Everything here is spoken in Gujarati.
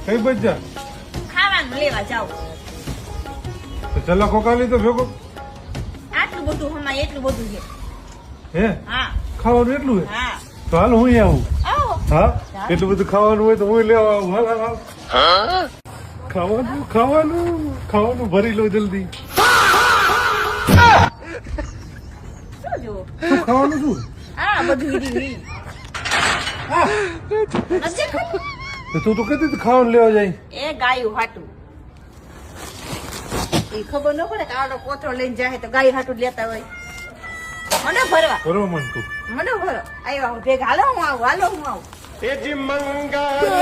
કઈ બજાર? ખાવાનું લેવા જાવ. તો ચલા કોકાલી તો ભેગો. આટલું બધું હમાય એટલું બધું છે. હે હા ખાવાનું એટલું હે? હા તો હાલ હું આવું. આવો. હા એટલું બધું ખાવાનું હોય તો હું લેવા આવું. હાલ હાલ હાલ. ખાવાનું ખાવાનું ખાવાનું ભરી લો જલ્દી. શું જો? શું ખાવાનું શું? હા બધું ઈડી. હા નથી ખાવું? તો તું તો કહેતી હતી ખાવાનું લેવા જાય. એ ગાયું હાટું. એ ખબર ન પડે કે આડો કોથળો લઈને જાય તો ગાય હાટું લેતા હોય. મને ભરવા. બરોબર મન તું. મને ભરો. આવ્યા હું ભેગા. હાલો હું આવું. હાલો હું આવું. તેજી મંગળ